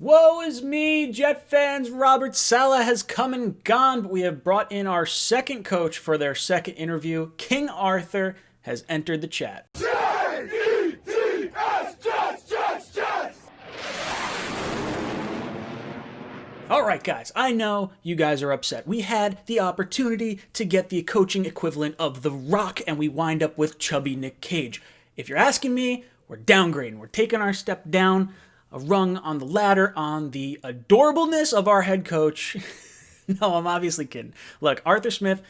Woe is me, Jet fans. Robert Saleh has come and gone, but we have brought in our second coach for their second interview. King Arthur has entered the chat. J-E-T-S, Jets! All right, guys, I know you guys are upset. We had the opportunity to get the coaching equivalent of The Rock, and we wind up with chubby Nick Cage. If you're asking me, we're downgrading. We're taking our step down a rung on the ladder on the adorableness of our head coach. No, I'm obviously kidding. Look, Arthur Smith,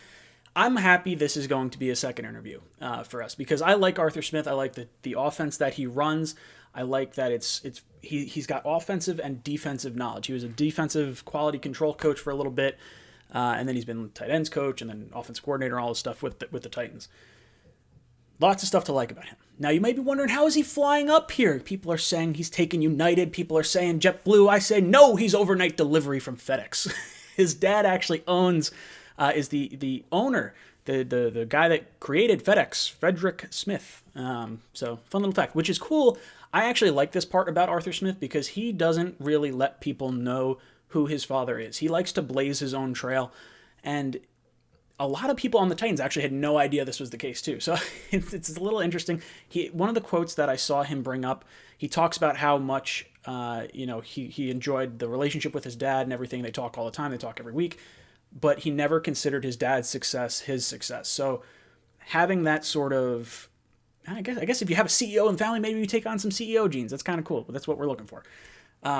I'm happy this is going to be a second interview for us because I like Arthur Smith. I like the offense that he runs. I like that he's got offensive and defensive knowledge. He was a defensive quality control coach for a little bit, and then he's been tight ends coach and then offensive coordinator, all this stuff with the Titans. Lots of stuff to like about him. Now, you may be wondering, how is he flying up here? People are saying he's taking United. People are saying JetBlue. I say, no, he's overnight delivery from FedEx. His dad actually is the owner, the guy that created FedEx, Frederick Smith. So, fun little fact, which is cool. I actually like this part about Arthur Smith because he doesn't really let people know who his father is. He likes to blaze his own trail, and a lot of people on the Titans actually had no idea this was the case too. So it's a little interesting. One of the quotes that I saw him bring up, he talks about how much he enjoyed the relationship with his dad and everything. They talk all the time. They talk every week, but he never considered his dad's success his success. So having that sort of, I guess if you have a CEO in the family, maybe you take on some CEO genes. That's kind of cool, but that's what we're looking for.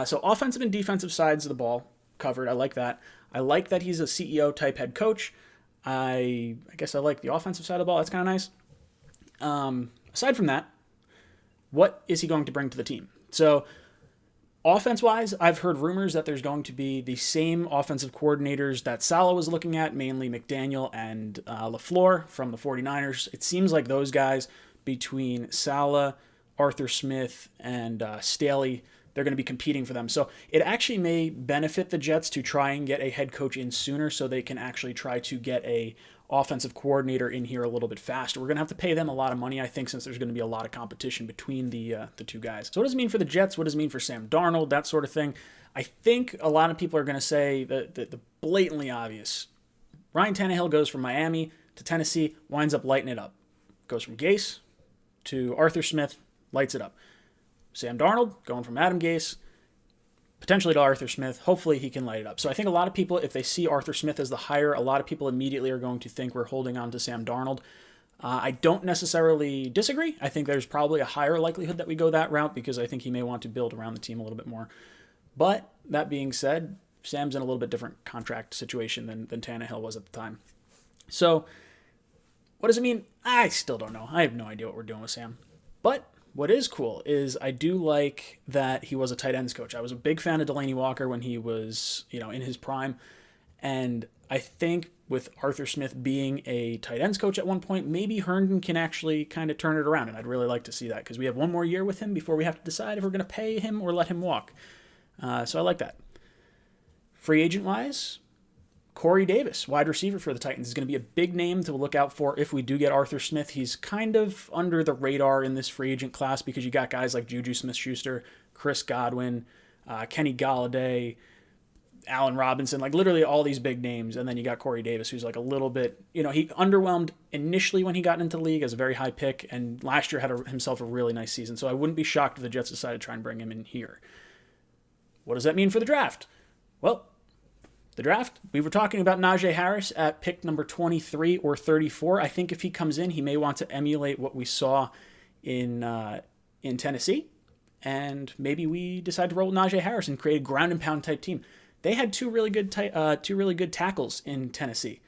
So offensive and defensive sides of the ball covered. I like that. I like that he's a CEO type head coach. I guess I like the offensive side of the ball. That's kind of nice. Aside from that, what is he going to bring to the team? So offense-wise, I've heard rumors that there's going to be the same offensive coordinators that Saleh was looking at, mainly McDaniel and LaFleur from the 49ers. It seems like those guys, between Saleh, Arthur Smith, and Staley, they're going to be competing for them. So it actually may benefit the Jets to try and get a head coach in sooner so they can actually try to get a offensive coordinator in here a little bit faster. We're going to have to pay them a lot of money, I think, since there's going to be a lot of competition between the two guys. So what does it mean for the Jets? What does it mean for Sam Darnold? That sort of thing. I think a lot of people are going to say the blatantly obvious. Ryan Tannehill goes from Miami to Tennessee, winds up lighting it up. Goes from Gase to Arthur Smith, lights it up. Sam Darnold going from Adam Gase potentially to Arthur Smith. Hopefully he can light it up. So I think a lot of people, if they see Arthur Smith as the hire, a lot of people immediately are going to think we're holding on to Sam Darnold. I don't necessarily disagree. I think there's probably a higher likelihood that we go that route because I think he may want to build around the team a little bit more. But that being said, Sam's in a little bit different contract situation than Tannehill was at the time. So what does it mean? I still don't know. I have no idea what we're doing with Sam. But what is cool is I do like that he was a tight ends coach. I was a big fan of Delaney Walker when he was, in his prime. And I think with Arthur Smith being a tight ends coach at one point, maybe Herndon can actually kind of turn it around. And I'd really like to see that because we have one more year with him before we have to decide if we're going to pay him or let him walk. So I like that. Free agent-wise, Corey Davis, wide receiver for the Titans, is going to be a big name to look out for if we do get Arthur Smith. He's kind of under the radar in this free agent class because you got guys like Juju Smith-Schuster, Chris Godwin, Kenny Golladay, Allen Robinson, like literally all these big names. And then you got Corey Davis, who's like a little bit, he underwhelmed initially when he got into the league as a very high pick, and last year had himself a really nice season. So I wouldn't be shocked if the Jets decided to try and bring him in here. What does that mean for the draft? Well, the draft, we were talking about Najee Harris at pick number 23 or 34. I think if he comes in, he may want to emulate what we saw in Tennessee, and maybe we decide to roll with Najee Harris and create a ground and pound type team. They had two really good tackles in Tennessee.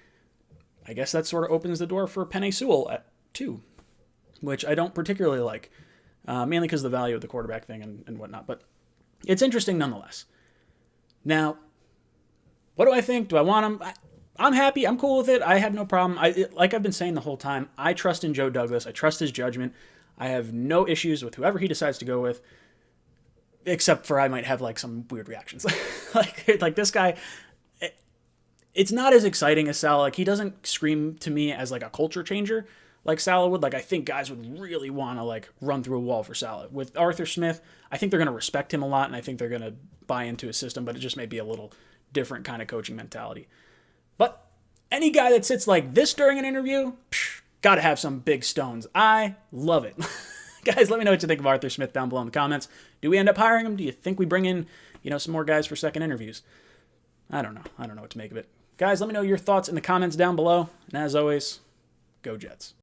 I guess that sort of opens the door for Penei Sewell at 2, which I don't particularly like, mainly because of the value of the quarterback thing and whatnot. But it's interesting nonetheless. Now, what do I think? Do I want him? I'm happy. I'm cool with it. I have no problem. Like I've been saying the whole time, I trust in Joe Douglas. I trust his judgment. I have no issues with whoever he decides to go with, except for I might have like some weird reactions. like this guy, it's not as exciting as Sal. Like he doesn't scream to me as like a culture changer. like Saleh would. Like, I think guys would really want to like run through a wall for Saleh. With Arthur Smith, I think they're going to respect him a lot, and I think they're going to buy into his system, but it just may be a little different kind of coaching mentality. But any guy that sits like this during an interview, got to have some big stones. I love it. Guys, let me know what you think of Arthur Smith down below in the comments. Do we end up hiring him? Do you think we bring in, some more guys for second interviews? I don't know. I don't know what to make of it. Guys, let me know your thoughts in the comments down below. And as always, go Jets.